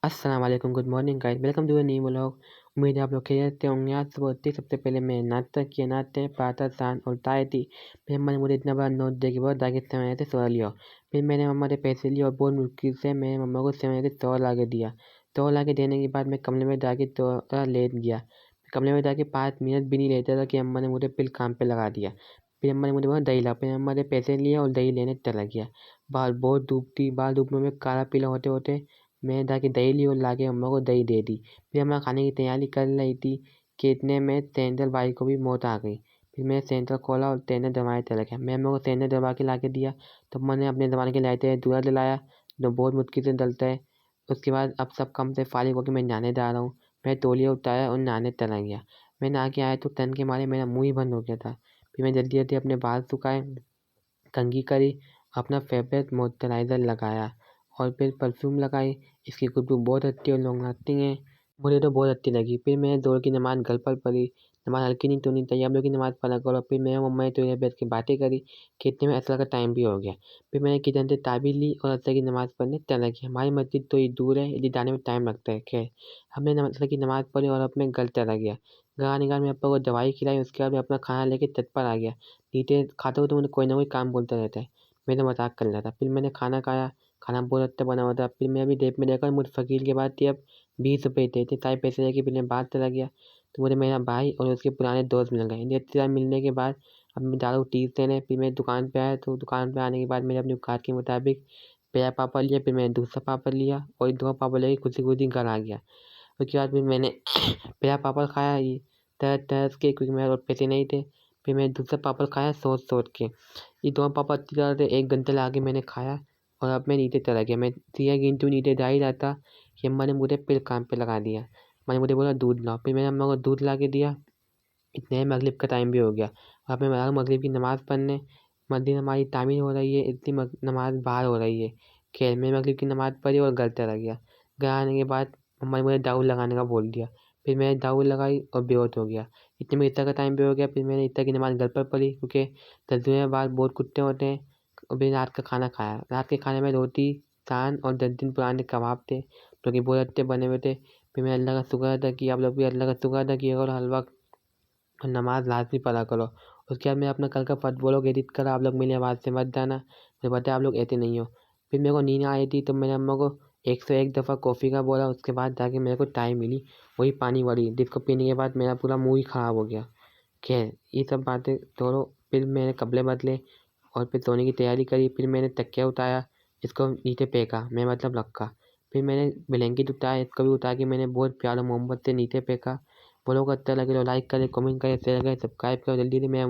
अस्सलाम वालेकुम, good morning guys, welcome to a new vlog. उम्मीद है आप लोग खैरियत से होंगे। आज सुबह उठते ही सबसे पहले मैं नाश्ता किया। नाश्ते में पराठा, सान और चाय थी। फिर मैंने मुझे इतना बड़ा नोट दिया कि बहुत आगे सेवैया से सौ लिया। फिर मैंने मम्मा से पैसे लिए और बहुत मुश्किल से मैंने मम्मा को सेवैया से सौ ला के दिया। सौ ला के देने के बाद मैं कमरे में जाके थोड़ा लेट गया। कमरे में जाके 5 मिनट भी नहीं लेता था कि अम्मा ने मुझे फिर काम पे लगा दिया। फिर अम्मा ने मुझे बोला दही ला। फिर अम्मा ने पैसे लिए और दही लेने चला गया। बाहर बहुत धूप थी। बाहर धूप में मैं काला पीला होते होते मैंने जाके दही ली और लाके अम्मा को दही दे दी। फिर अम्मा खाने की तैयारी कर रही थी कि इतने में सैंडल भाई को भी मौत आ गई। फिर मैंने सैंडल खोला और सैंडल दबाए चला गया। मैं अम्मा को सैंडल दबा के ला के दिया तो अम्मा ने अपने ज़माने के लाए थे दूल्हा दिलाया जो बहुत मुश्किल से डलता है। उसके बाद अब सब काम से फारिग होकर मैं नहाने जा रहा हूँ। मैं तौलिया उतारा और नहाने चला गया। मैं नहा के आया तो ठंड के मारे मेरा मुँह ही बंद हो गया था। फिर मैं जल्दी जल्दी अपने बाल सुखाए, कंघी करी, अपना फेवरेट मॉइस्चराइज़र लगाया और फिर परफ्यूम लगाई। इसकी खुशबू बहुत अच्छी और लॉन्ग लास्टिंग है। मुझे तो बहुत अच्छी लगी। फिर मैंने ज़ोहर की नमाज़ घर पर पढ़ी। नमाज़ हल्की नहीं तो नहीं चाहिए, आप लोग की नमाज़ पढ़ा करो। फिर मैं और मम्मा ने थोड़ी देर बैठ के बातें करी कि इतने में असर का टाइम भी हो गया। फिर मैंने किचन से ताबीज़ ली और असर की नमाज़ पढ़ने चला गया। हमारी मस्जिद थोड़ी दूर है, इसलिए जाने में टाइम लगता है। खैर, हमने असर की नमाज़ पढ़ी और अपने घर चला गया। घर आने के बाद मेरे पापा को दवाई खिलाई। उसके बाद मैं अपना खाना लेके छत पर आ गया। नीचे खाते हुए तो मुझे कोई ना कोई काम बोलता रहता है। मैं तो मज़ाक कर रहा था। फिर मैंने खाना खाया। खाना बहुत अच्छा बना हुआ था। फिर मैं अभी जेब में देखा मुझे फ़कीर के बाद थी अब 20 रुपये थे। इतने सारे पैसे लेके फिर मैं बाहर चला गया तो मुझे मेरा भाई और उसके पुराने दोस्त मिल गए। इतनी अच्छी तरह मिलने के बाद अब मैं जा रहा हूँ टीस देने। फिर मैं दुकान पे आया तो दुकान पे आने के बाद मैंने अपनी औकात के मुताबिक पेड़ा पापड़ लिया। फिर मैंने दूसरा पापड़ लिया और 2 पापड़ लेके खुशी खुशी घर आ गया। उसके बाद फिर मैंने पेड़ा पापड़ खाया ये तरस तरस के, क्योंकि मेरे पास पैसे नहीं थे। फिर मैंने दूसरा पापड़ खाया सोच सोच के। ये दोनों पापड़ अच्छी तरह से 1 घंटे लगा के मैंने खाया और अब मैं नीचे चला गया। मैं सीधा गिनती नीचे जा ही रहा था कि अम्मा ने मुझे फिर काम पे लगा दिया। अम्मा ने मुझे बोला दूध लाओ। फिर मैंने अम्मा को दूध ला के दिया। इतने में मगरिब का टाइम भी हो गया। अब मैं जा मगरिब की नमाज़ पढ़ने। मस्जिद हमारी तामीर हो रही है, इतनी नमाज़ बाहर हो रही है। खैर, मैं मगरिब की नमाज़ पढ़ी और घर चला गया। घर आने के बाद मम्मा ने मुझे दाऊद लगाने का बोल दिया। फिर मैंने दाऊद लगाई और बेहोश हो गया। इतने में इफ्तार का टाइम भी हो गया। फिर मैंने इफ्तार की नमाज़ घर पर पढ़ी, क्योंकि सर्दियों में बाहर बहुत कुत्ते होते हैं। और फिर रात का खाना खाया। रात के खाने में रोटी, साग और 10 दिन पुराने कबाब थे जो कि बहुत अच्छे बने हुए थे। फिर मैं अल्लाह का शुक्र अदा किया। आप लोग भी अल्लाह का शुक्र अदा किया करो हर वक्त और नमाज़ लाज़मी पढ़ा करो। उसके बाद मैं अपना कल का फर्स्ट व्लॉग एडिट करा। आप लोग मेरी आवाज़ से मत जाना, मुझे पता है आप लोग ऐसे नहीं हो। फिर मेरे को नींद आ रही थी तो मैंने अम्मा को 101 दफ़ा कॉफ़ी का बोला। उसके बाद जाके मेरे को चाय मिली, वही पानी वाली, जिसको पीने के बाद मेरा पूरा मुँह ही ख़राब हो गया। खैर, ये सब बातें छोड़ो। फिर मैंने कपड़े बदले और फिर सोने की तैयारी करी। फिर मैंने तकिया उतारा, इसको नीचे फेंका, मैं मतलब रखा। फिर मैंने ब्लैंकेट उतारा, इसको भी उतार के मैंने बहुत प्यार और मोहब्बत से नीचे फेंका। ब्लॉग अच्छा लगे तो लाइक करें, कमेंट करें, शेयर करें, सब्सक्राइब करें जल्दी से। मैं